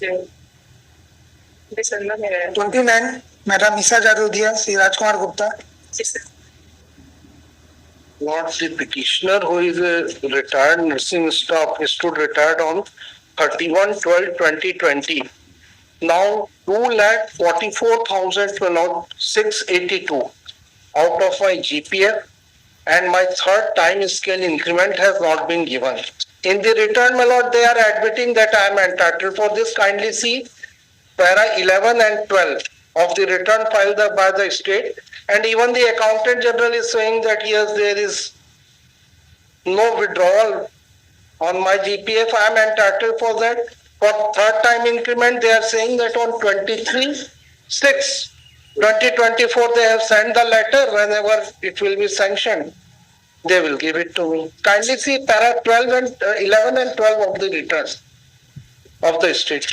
29 madam Isa Jadodia, Shri Rajkumar Gupta. What the petitioner, who is a retired nursing staff, stood retired on 31/12/2020. Now 2,44,682 out of my GPF, and my third time scale increment has not been given. In the return, my lord, they are admitting that I am entitled for this. Kindly see para 11 and 12 of the return filed by the state, and even the accountant general is saying that yes, there is no withdrawal on my GPF. I am entitled for that. For third time increment, they are saying that on 23/6/2024 they have sent the letter. Whenever it will be sanctioned, they will give it to me. Kindly see para 12 and 11 and 12 of the returns of the state.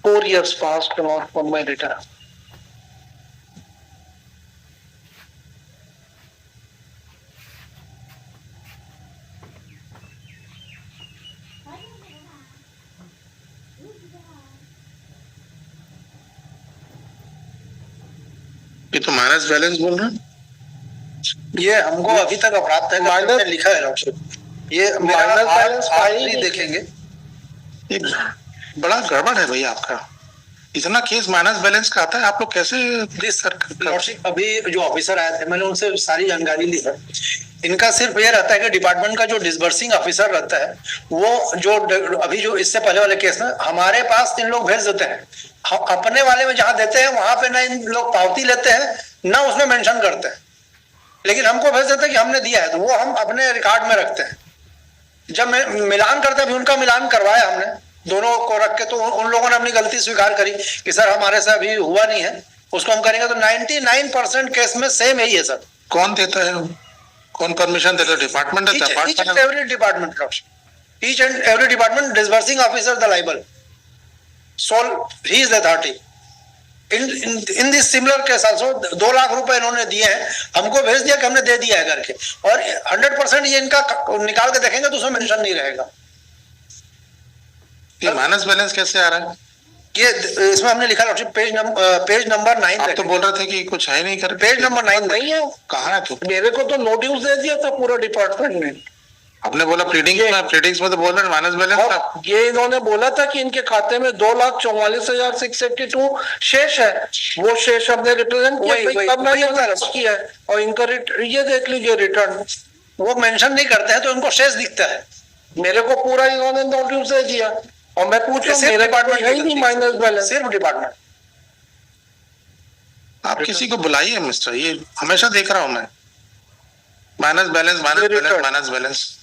4 years passed on from my return. ये तो minus balance बोल रहे हैं. ये हमको अभी तक अपराध माइनस लिखा है डॉक्टर. ये माइनस बैलेंस फाइल देखेंगे. ये बड़ा गड़बड़ है भैया आपका. इतना केस माइनस बैलेंस का आता है, आप लोग कैसे सर? अभी जो ऑफिसर आए थे, मैंने उनसे सारी जानकारी ली है. इनका सिर्फ ये रहता है कि डिपार्टमेंट का जो डिसबर्सिंग ऑफिसर रहता है, वो जो अभी जो इससे पहले वाले केस में हमारे पास इन लोग भेज देते हैं. अपने वाले में जहां देते हैं वहां पे ना इन लोग पावती लेते हैं, ना उसमें मेंशन करते हैं, लेकिन हमको भेज देते हैं कि हमने दिया है, तो वो हम अपने रिकॉर्ड में रखते हैं. जब मिलान करते हैं, उनका मिलान करवाया हमने दोनों को रख के, तो उन लोगों ने अपनी गलती स्वीकार करी कि सर हमारे से अभी हुआ नहीं है, उसको हम करेंगे. तो 99% केस में सेम यही है सर. कौन देता है, कौन परमिशन देता है? डिपार्टमेंट देता है. Each and every department disbursing officer the liable, sole he is the authority. in this similar case also 2 lakh रुपए इन्होंने दिए हैं, हमको भेज दिया कि हमने दे दिया है करके, और 100% ये इनका निकाल के देखेंगे तो उसमें मेंशन नहीं रहेगा. ये माइनस बैलेंस कैसे आ रहा है? ये इसमें हमने लिखा है पेज नंबर 9. आप तो बोल रहे थे कि कुछ है नहीं कर. पेज नंबर 9 नहीं है. कहाँ है? तो मेरे को तो नोटिस दे दिया था पूरा डिपार्टमेंट ने. आपने बोला प्रीडिंग्स में तो बोल रहे माइनस बैलेंस था. ये इन्होंने बोला था कि इनके खाते में 2,44,682 शेष है. वो शेष हमने रिप्रेजेंट किया है, और इनका ये देख लीजिए रिटर्न, वो मेंशन नहीं करते हैं तो इनको शेष दिखता है. मेरे को पूरा इन्होंने नोटिस दे दिया, और मैं पूछूं मेरे डिपार्टमेंट है ही नहीं माइनस बैलेंस. सिर्फ डिपार्टमेंट. आप किसी को बुलाइए मिस्टर, ये हमेशा देख रहा हूं मैं. Minus balance minus balance minus balance.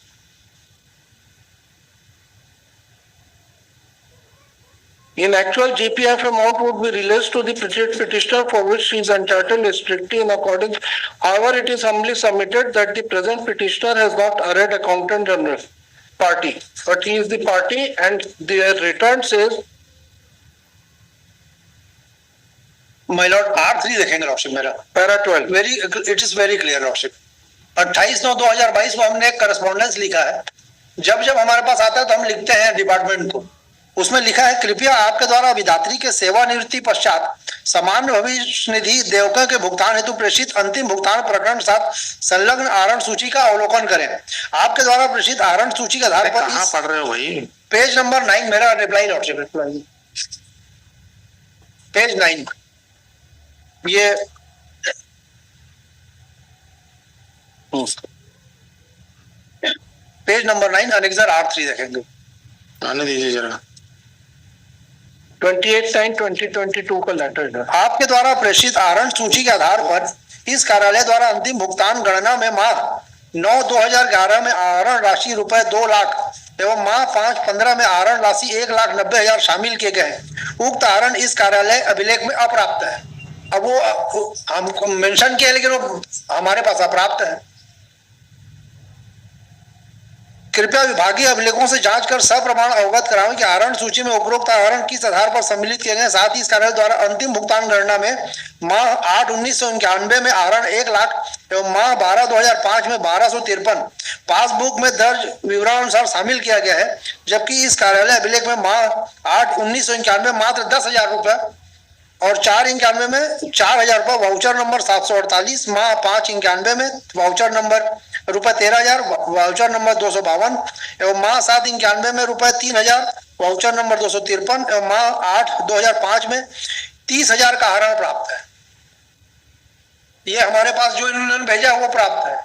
In actual, GPF amount would be released to the petitioner for which she is entitled strictly in accordance. However, it is humbly submitted that the present petitioner has not arrayed accountant general party, but he is the party, and their return says. My lord, R3 देखेंगे lordship मेरा. Para 12. It is very clear lordship. 28/9/2022 को हमने एक correspondence लिखा है. जब हमारे पास आता है तो हम लिखते हैं डिपार्टमेंट को. उसमें लिखा है, कृपया आपके द्वारा विधात्री के सेवानिवृत्ति पश्चात सामान्य भविष्य निधि देयकों के भुगतान हेतु प्रेषित अंतिम भुगतान प्रकरण साथ संलग्न आहरण सूची का अवलोकन करें. आपके द्वारा प्रेषित आहरण सूची के आधार पर कहां पढ़ रहे हो भाई? पेज नंबर 9 मेरा रिप्लाई लॉर्डशिप. पेज 9 ये पेज नंबर 9 अनेक्सर R3 देखेंगे. आने दीजिए जरा. 28/9/2022 का लेटर है. आपके द्वारा प्रेषित आहरण सूची के आधार पर इस कार्यालय द्वारा अंतिम भुगतान गणना में माह 9/2011 में आहरण राशि रुपए 2 लाख एवं माह 5/15 में आहरण राशि 1,90,000 शामिल किए गए हैं. उक्त आहरण इस कार्यालय अभिलेख में अप्राप्त है. अब वो हमको मेंशन किया, लेकिन वो हमारे पास अप्राप्त है. कृपया विभागीय अभिलेखों से जांच कर सप्रमाण अवगत कराएं कि आहरण सूची में उपरोक्त आहरण किस आधार पर सम्मिलित किए गए। साथ ही इस कार्यालय द्वारा अंतिम भुगतान गणना में माह 8/1991 में आहरण 1 लाख एवं माह 12/2005 में 1253 पासबुक में दर्ज विवरण अनुसार शामिल किया गया है, जबकि इस कार्यालय अभिलेख में माह 8/1991 मात्र 10,000 रुपए और 4/91 में 4,000 रुपए वाउचर नंबर 748, माह 5/91 में वाउचर नंबर रुपए 13,000, वाउचर नंबर 252 एवं माह 7/91 में रुपए 3,000, वाउचर नंबर 253 एवं माह 8/2005 में 30,000 का आहरण प्राप्त है। ये हमारे पास जो इन्होंने भेजा वो प्राप्त है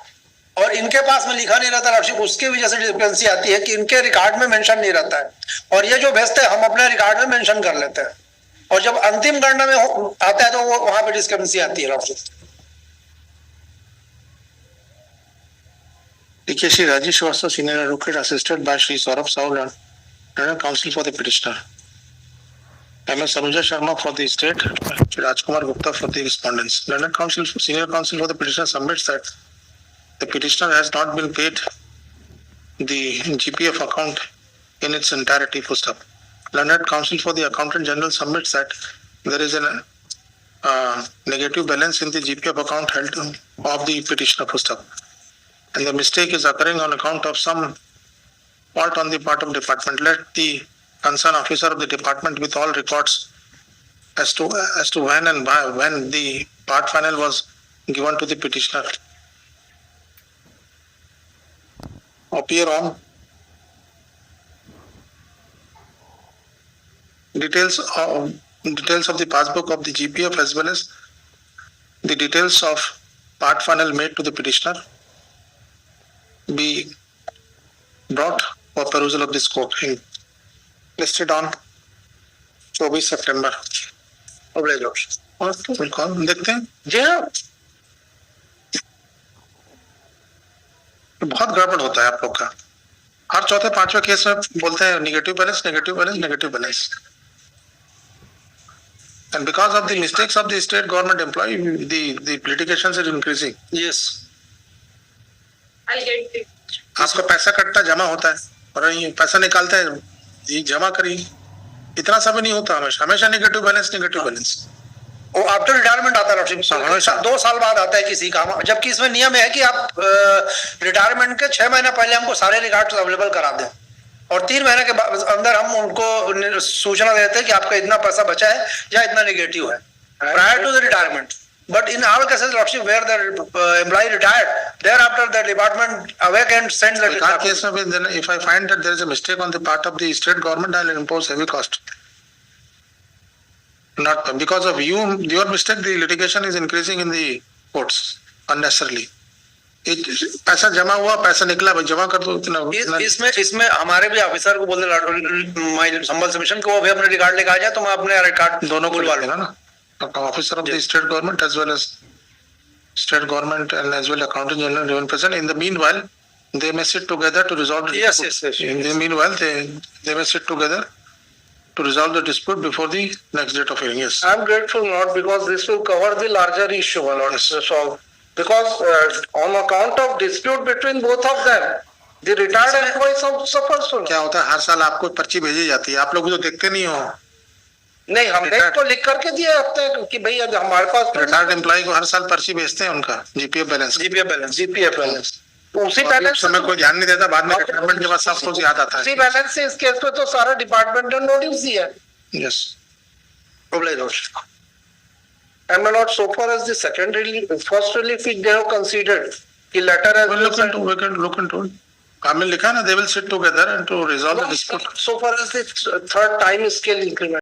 और इनके पास में लिखा नहीं रहता लॉर्डशिप, उसकी वजह से डिस्क्रिपेंसी आती है कि इनके रिकॉर्ड में मेंशन नहीं रहता है और ये जो भेजते हैं हम अपने रिकॉर्ड में मेंशन कर लेते हैं और जब अंतिम गणना में आता है तो वो वहां पे डिस्क्रिपेंसी आती है लॉर्डशिप। देखिए, Shri Rajesh Shrivastava, senior advocate, assisted by Shri Saurabh Sahu, learner counsel for the petitioner, MS Anuja Sharma for the state, Shri Rajkumar Gupta for the respondents. Learned counsel, senior counsel for the petitioner submits that the petitioner has not been paid the GPF account in its entirety. Full stop. Learned counsel for the accountant general submits that there is a negative balance in the GPF account held of the petitioner. Full stop. And the mistake is occurring on account of some fault on the part of department. Let the concerned officer of the department with all records as to when and when the part final was given to the petitioner appear on details of the passbook of the GPF as well as the details of part final made to the petitioner be brought for perusal of this court in listed on 24 सितंबर। और देखते हैं जी हाँ, बहुत गड़बड़ होता है आप लोग का। हर चौथे पांचवें केस में बोलते हैं negative balance, negative balance, negative balance. And because of the mistakes of the state government employee, the litigations is increasing. Yes. I'll get it. आपका पैसा कटता जमा होता है और ये पैसा निकालते हैं, ये जमा करिए। इतना सब नहीं होता हमेशा, हमेशा नेगेटिव बैलेंस, नेगेटिव बैलेंस। वो आफ्टर रिटायरमेंट आता है हमेशा 2 साल बाद आता है किसी का, जबकि इसमें नियम है कि आप रिटायरमेंट के 6 महीना पहले हमको सारे रिकॉर्ड्स अवेलेबल करा दें और 3 महीने के अंदर हम उनको सूचना देते हैं कि आपका इतना पैसा बचा है या इतना नेगेटिव है prior to the retirement. But in all cases, Lordship, where the employee retired, thereafter the department awake and sends the. In that case, then if I find that there is a mistake on the part of the state government, I will impose heavy cost. Not because of your mistake, the litigation is increasing in the courts unnecessarily. पैसा जमा हुआ, पैसा निकला, भाई जमा कर दो इतना। इसमें हमारे भी ऑफिसर को बोल दे संबल सबमिशन को वो भी अपने रिकॉर्ड लेके आ जाए तो मैं अपने रिकॉर्ड दोनों को बुलवा लूंगा ना। Officer of the state government as well as state government and as well accountant general even present. In the meanwhile, they may sit together to resolve the yes, dispute. yes. In the meanwhile, they may sit together to resolve the dispute before the next date of hearing. Yes. I'm grateful not because this will cover the larger issue, my lord. Yes. So because on account of dispute between both of them, the retired employee suffers. क्या होता है, हर साल आपको पर्ची भेजी जाती है, आप लोग तो देखते नहीं हो। नहीं, हमने तो लिख करके दिया हफ्ते कि भाई हमारे पास रिटायर्ड एम्प्लॉय को हर साल पर्ची भेजते हैं उनका जीपीएफ बैलेंस। जीपीएफ उसी बैलेंस समय कोई ध्यान नहीं देता, बाद में रिटायरमेंट के बाद सब कुछ याद आता है। उसी बैलेंस से इस केस पे तो सारा डिपार्टमेंट ने नोटिस दिया। Yes. And my lord, so far as the second relief, first relief which they have considered, the letter has we can look into it. हमने लिखा ना, they will sit together and to resolve the dispute. So far as the third time scale increment.